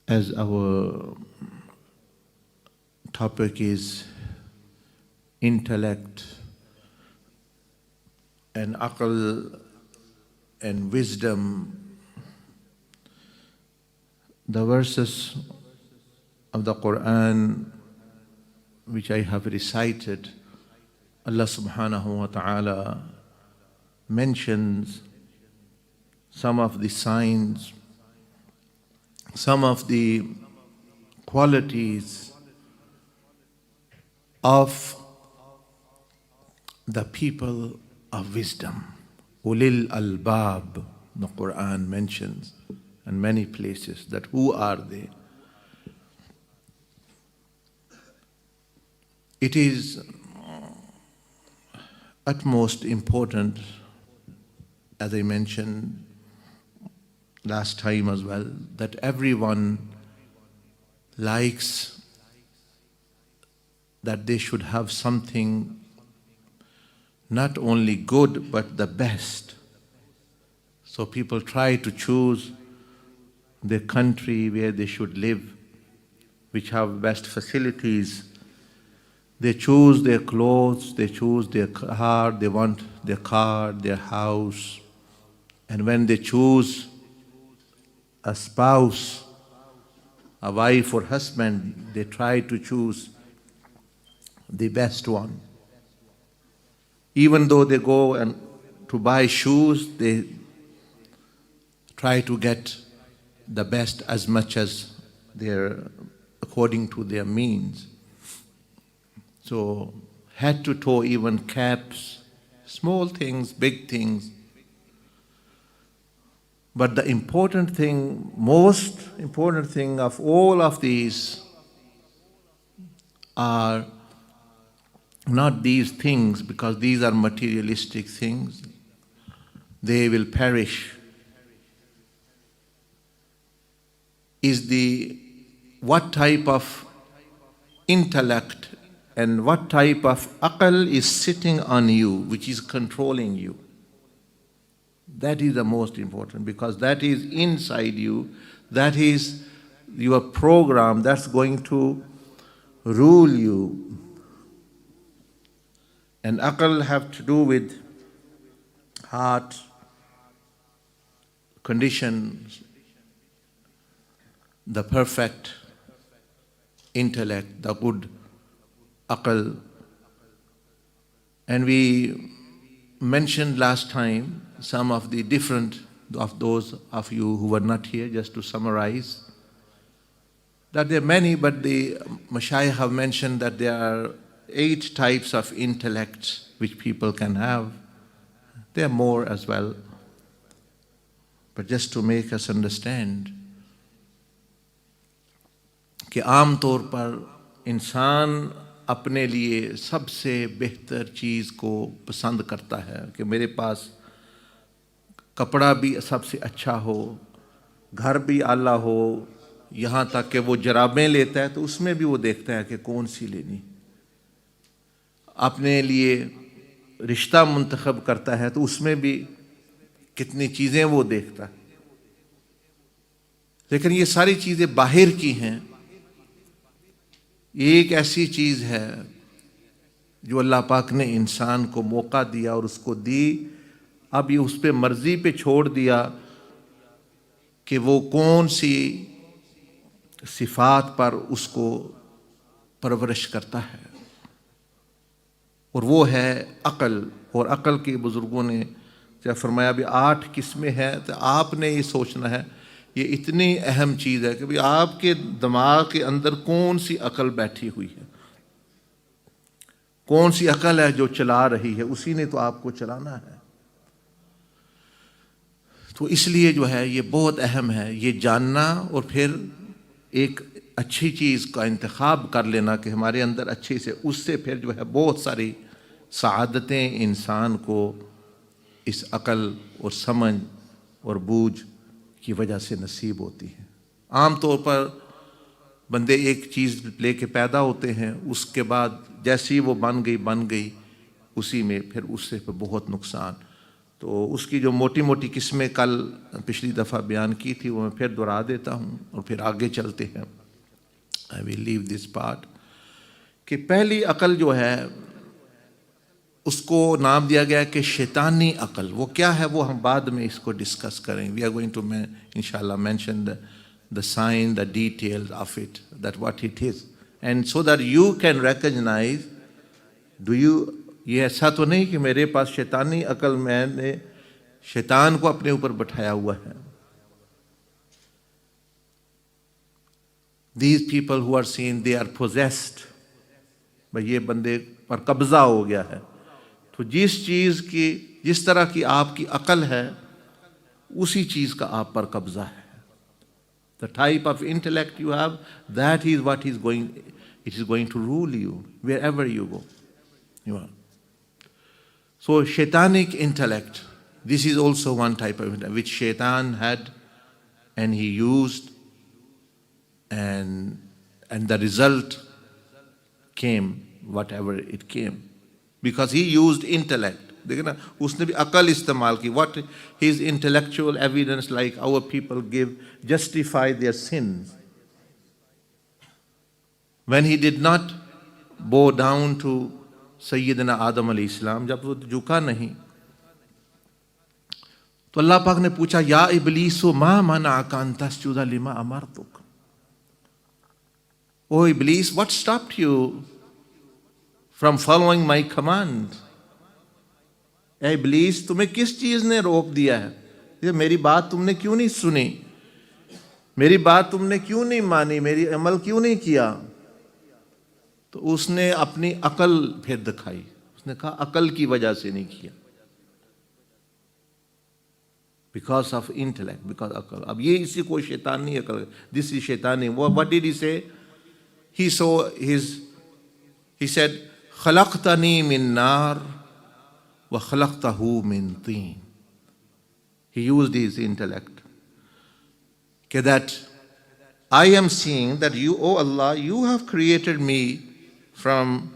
As our topic is intellect and aql and wisdom, the verses of the Quran which I have recited, Allah subhanahu wa ta'ala mentions some of the signs, some of the qualities of the people of wisdom. Ulil albab, the Quran mentions in many places that who are they? It is utmost important, as I mentioned last time as well, that everyone likes that they should have something not only good but the best. So people try to choose the country where they should live, which have best facilities. They choose their clothes, they choose their car, they want their car, their house. And when they choose a spouse, a wife or husband, they try to choose the best one. Even though they go and to buy shoes, they try to get the best as much as according to their means. So head to toe, even caps, small things, big things. But the important thing, most important thing of all of these are not these things, because these are materialistic things. They will perish. Is what type of intellect and what type of aql is sitting on you, which is controlling you. That is the most important, because that is inside you. That is your program that's going to rule you. And aql have to do with heart, conditions, the perfect intellect, the good aql. And we mentioned last time some of the different of those of you who were not here, just to summarize, that there are many, but the Mashayikh have mentioned that there are 8 types of intellect which people can have. There are more as well. But just to make us understand कि आम तौर पर इंसान अपने लिए सबसे बेहतर चीज़ को पसंद करता है कि मेरे पास कपड़ा भी सबसे अच्छा हो, घर भी आला हो, यहाँ तक कि वो जराबें लेता है तो उसमें भी वो देखता है कि कौन सी लेनी। अपने लिए रिश्ता मुंतखब करता है तो उसमें भी कितनी चीज़ें वो देखता है। लेकिन ये सारी चीज़ें बाहर की हैं। एक ऐसी चीज़ है जो अल्लाह पाक ने इंसान को मौका दिया और उसको दी, अब ये उस पे मर्जी पे छोड़ दिया कि वो कौन सी सिफात पर उसको परवरिश करता है, और वो है अक़ल। और अक़ल के बुज़ुर्गों ने जब फरमाया भी 8 किस्में हैं, तो आपने ये सोचना है ये इतनी अहम चीज़ है कि भाई आपके दिमाग के अंदर कौन सी अक़ल बैठी हुई है, कौन सी अक़ल है जो चला रही है, उसी ने तो आपको चलाना है। तो इसलिए जो है ये बहुत अहम है ये जानना, और फिर एक अच्छी चीज़ का इंतखाब कर लेना कि हमारे अंदर अच्छी से, उससे फिर जो है बहुत सारी सआदतें इंसान को इस अक़ल और समझ और बूझ की वजह से नसीब होती हैं। आम तौर पर बंदे एक चीज़ लेके पैदा होते हैं, उसके बाद जैसी वो बन गई उसी में फिर उससे फिर बहुत नुकसान। तो उसकी जो मोटी मोटी किस्में कल पिछली दफ़ा बयान की थी वो मैं फिर दोहरा देता हूँ और फिर आगे चलते हैं। I will leave this part कि पहली अकल जो है उसको नाम दिया गया कि शैतानी अकल। वो क्या है वो हम बाद में इसको डिस्कस करें। वी आर गोइंग टू इंशाल्लाह mention the sign, the details of it, that what it is, and so that you can recognise do you. ये ऐसा तो नहीं कि मेरे पास शैतानी अकल, मैंने शैतान को अपने ऊपर बैठाया हुआ है। These people who are seen, they are possessed, भाई ये बंदे पर कब्जा हो गया है। तो जिस चीज़ की, जिस तरह की आपकी अकल है उसी चीज़ का आप पर कब्जा है। The type of intellect you have, that is what is going, it is going to rule you wherever you go. You are. So shaitanic intellect, this is also one type of intellect which shaitan had and he used, and the result came whatever it came because he used intellect. देखिए ना, उसने भी अकल इस्तेमाल की. What his intellectual evidence, like our people give, justify their sins. When he did not bow down to सैयदना आदम अलैहिस्सलाम, जब वो झुका नहीं तो अल्लाह पाक ने पूछा या इब्लीसु मा मनाअका अन तस्जुदा लिमा अमरतुक। ओ इब्लीस, what stopped you from following my command? ए इब्लीस, तुम्हें किस चीज ने रोक दिया है? ये मेरी बात तुमने क्यों नहीं सुनी, मेरी बात तुमने क्यों नहीं मानी, मेरी अमल क्यों नहीं किया? तो उसने अपनी अकल फिर दिखाई. उसने कहा अकल की वजह से नहीं किया, बिकॉज ऑफ इंटेलेक्ट, बिकॉज अकल. अब ये इसी को शैतानी अकल, दिस इज शैतानी. व्हाट डिड ही से? ही सो ही सेड खलक़तनी मिन नार व खलक़तहू मिन तीन. He used his intellect. Okay, that I am seeing that you, O Allah, you have created me from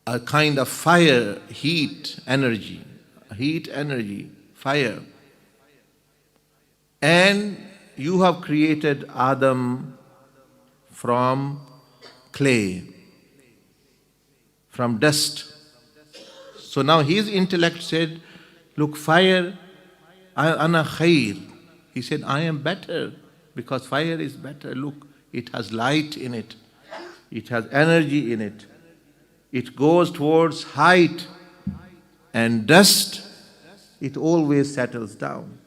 a kind of fire, heat, energy, fire. And you have created Adam from clay, from dust. So now his intellect said, look, fire, ana khair. He said, I am better because fire is better. Look, it has light in it. It has energy in it. It goes towards height, and dust, it always settles down.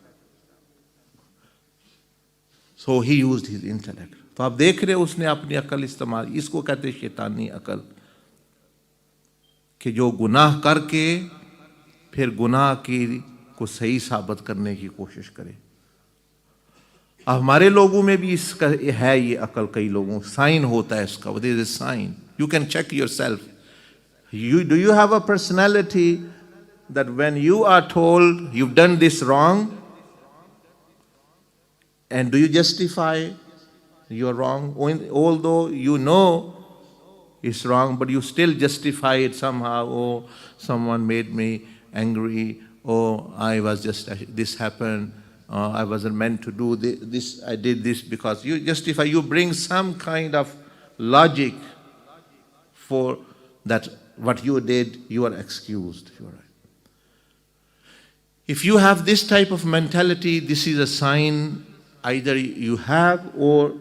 So he used his intellect. तो आप देख रहे हो उसने अपनी अकल इस्तेमाल. इसको कहते हैं शैतानी अकल, कि जो गुनाह करके फिर गुनाह की को सही साबित करने की कोशिश करे. अब हमारे लोगों में भी इसका है ये अकल. कई लोगों साइन होता है इसका. What is a sign? You can check yourself. Do you have a personality that when you are told you've done this wrong, and do you justify you're wrong, although you know it's wrong, but you still justify it somehow? Oh, someone made me angry. Oh, I was just, this happened. I wasn't meant to do this. I did this because you justify. You bring some kind of logic for that. What you did, you are excused. You're right. If you have this type of mentality, this is a sign either you have or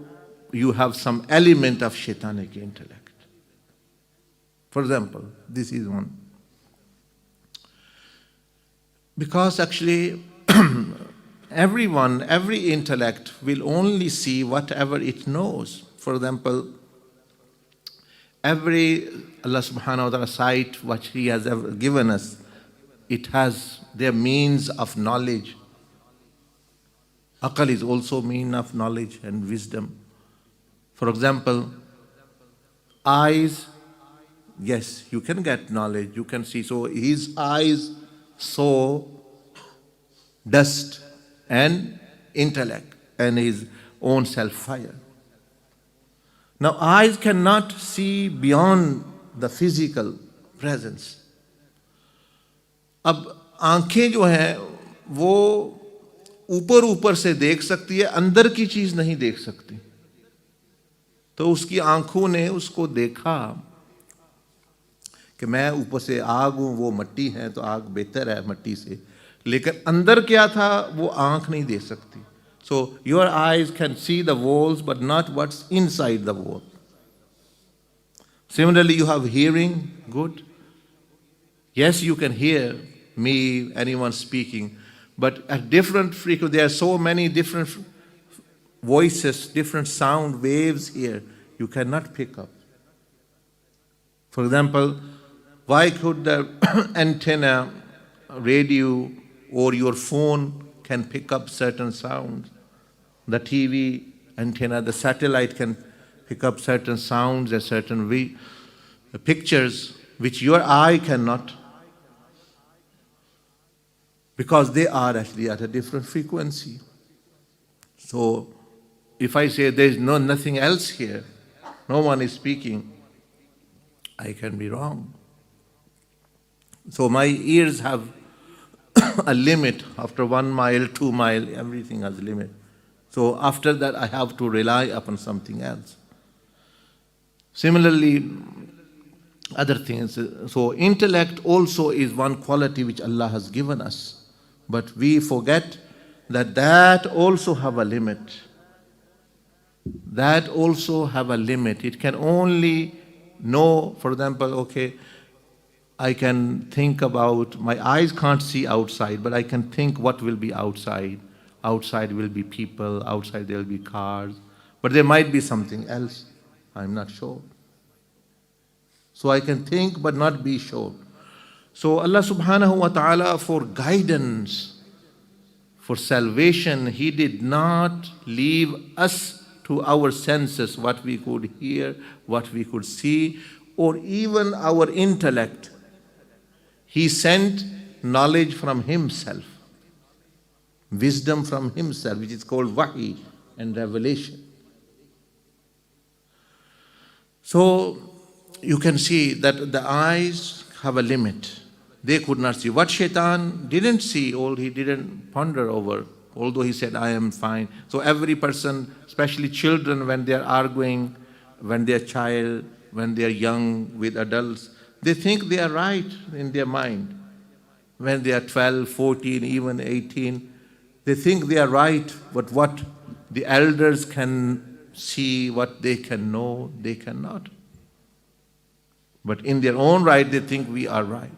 you have some element of shaitanic intellect. For example, this is one. Because actually, every intellect will only see whatever it knows. For example, every Allah subhanahu wa ta'ala sight which He has ever given us, it has their means of knowledge. Aqal is also mean of knowledge and wisdom. For example, eyes, yes, you can get knowledge, you can see. So his eyes saw dust and intellect and his own self-fire. Now, eyes cannot see beyond the physical presence. अब आंखें जो हैं वो ऊपर ऊपर से देख सकती है, अंदर की चीज नहीं देख सकती। तो उसकी आंखों ने उसको देखा कि मैं ऊपर से आग हूं, वो मट्टी है, तो आग बेहतर है मट्टी से, लेकिन अंदर क्या था वो आंख नहीं देख सकती। So your eyes can see the walls but not what's inside the wall. Similarly, you have hearing, good. Yes, you can hear me, anyone speaking, but at different frequencies, there are so many different voices, different sound waves here, you cannot pick up. For example, why could the antenna, radio, or your phone can pick up certain sounds? The TV antenna, the satellite can pick up certain sounds and certain pictures which your eye cannot, because they are actually at a different frequency. So if I say there is nothing else here, no one is speaking, I can be wrong. So my ears have a limit. After 1 mile, 2 mile, everything has a limit. So after that I have to rely upon something else. Similarly, other things. So intellect also is one quality which Allah has given us. But we forget that also have a limit. That also have a limit. It can only know, for example, okay, I can think about, my eyes can't see outside, but I can think what will be outside. Outside will be people, outside there will be cars, but there might be something else. I'm not sure. So I can think but not be sure. So Allah subhanahu wa ta'ala, for guidance, for salvation, He did not leave us to our senses, what we could hear, what we could see, or even our intellect. He sent knowledge from Himself, wisdom from Himself, which is called wahi and revelation. So you can see that the eyes have a limit. They could not see. What Shaitan didn't see, or he didn't ponder over, although he said, I am fine. So every person, especially children, when they are arguing, when they are child, when they are young with adults, they think they are right in their mind. When they are 12, 14, even 18, they think they are right, but what the elders can see, what they can know, they cannot. But in their own right, they think we are right.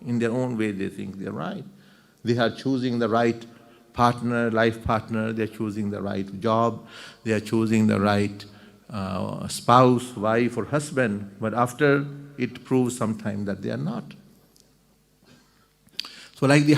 In their own way, they think they are right. They are choosing the right partner, life partner. They are choosing the right job. They are choosing the right spouse, wife, or husband. But after, it proves sometime that they are not. So like the